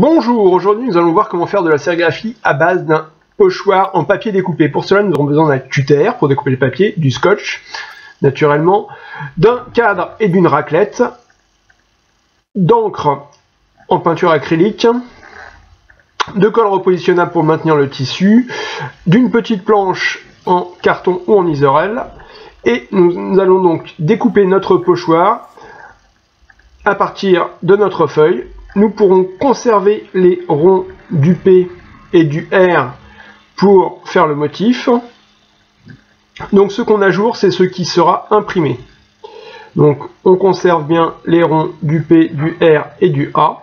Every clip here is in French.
Bonjour, aujourd'hui nous allons voir comment faire de la sérigraphie à base d'un pochoir en papier découpé. Pour cela nous aurons besoin d'un cutter pour découper le papier, du scotch naturellement, d'un cadre et d'une raclette, d'encre en peinture acrylique, de colle repositionnable pour maintenir le tissu, d'une petite planche en carton ou en isorel, et nous allons donc découper notre pochoir à partir de notre feuille. Nous pourrons conserver les ronds du P et du R pour faire le motif. Donc ce qu'on a à jour, c'est ce qui sera imprimé. Donc on conserve bien les ronds du P, du R et du A.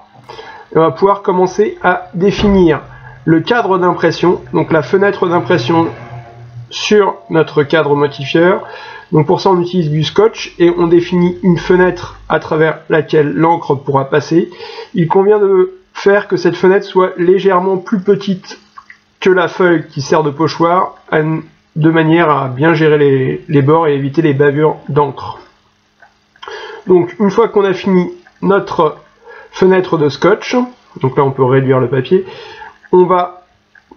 Et on va pouvoir commencer à définir le cadre d'impression, donc la fenêtre d'impression sur notre cadre motifieur. Donc pour ça on utilise du scotch et on définit une fenêtre à travers laquelle l'encre pourra passer. Il convient de faire que cette fenêtre soit légèrement plus petite que la feuille qui sert de pochoir, de manière à bien gérer les bords et éviter les bavures d'encre. Donc une fois qu'on a fini notre fenêtre de scotch, donc là on peut réduire le papier, on va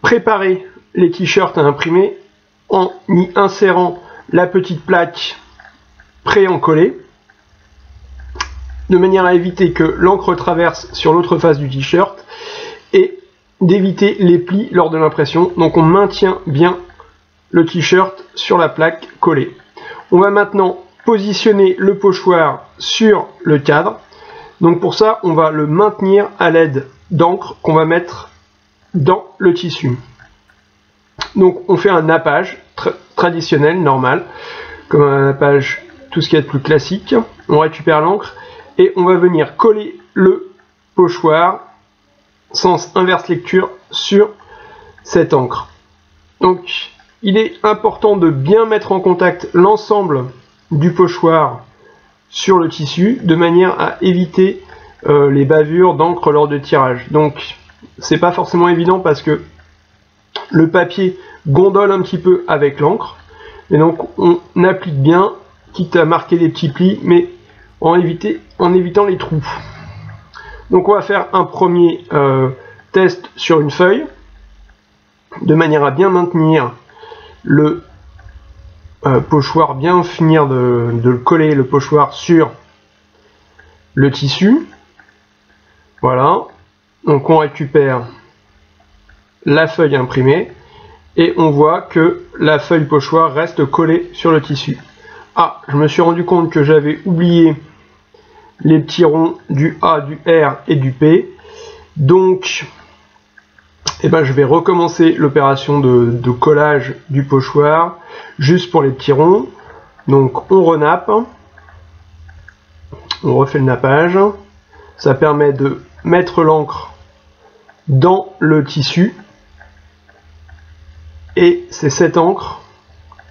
préparer les t-shirts à imprimer en y insérant la petite plaque pré-encollée, de manière à éviter que l'encre traverse sur l'autre face du t-shirt et d'éviter les plis lors de l'impression. Donc on maintient bien le t-shirt sur la plaque collée. On va maintenant positionner le pochoir sur le cadre. Donc pour ça, on va le maintenir à l'aide d'encre qu'on va mettre dans le tissu. Donc on fait un nappage traditionnel, normal, comme un nappage, tout ce qui est de plus classique. On récupère l'encre et on va venir coller le pochoir, sens inverse lecture, sur cette encre. Donc il est important de bien mettre en contact l'ensemble du pochoir sur le tissu, de manière à éviter les bavures d'encre lors de tirage. Donc c'est pas forcément évident parce que le papier gondole un petit peu avec l'encre, et donc on applique bien, quitte à marquer des petits plis, mais en évitant les trous. Donc on va faire un premier test sur une feuille, de manière à bien maintenir le pochoir, bien finir de le coller, le pochoir, sur le tissu. Voilà, donc on récupère la feuille imprimée et on voit que la feuille pochoir reste collée sur le tissu. Ah, je me suis rendu compte que j'avais oublié les petits ronds du A, du R et du P. Donc je vais recommencer l'opération de collage du pochoir juste pour les petits ronds. Donc on renappe, on refait le nappage. Ça permet de mettre l'encre dans le tissu. Et c'est cette encre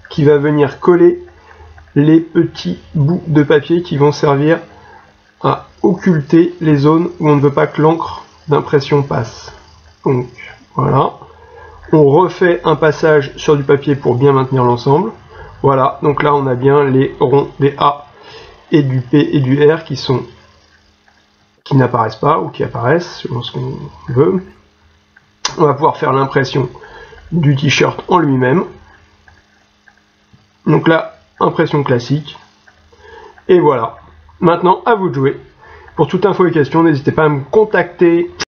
qui va venir coller les petits bouts de papier qui vont servir à occulter les zones où on ne veut pas que l'encre d'impression passe. Donc voilà, on refait un passage sur du papier pour bien maintenir l'ensemble. Voilà, donc là on a bien les ronds des A et du P et du R qui n'apparaissent pas ou qui apparaissent selon ce qu'on veut. On va pouvoir faire l'impression du t-shirt en lui-même. Donc là, impression classique. Et voilà. Maintenant, à vous de jouer. Pour toute info et question, n'hésitez pas à me contacter.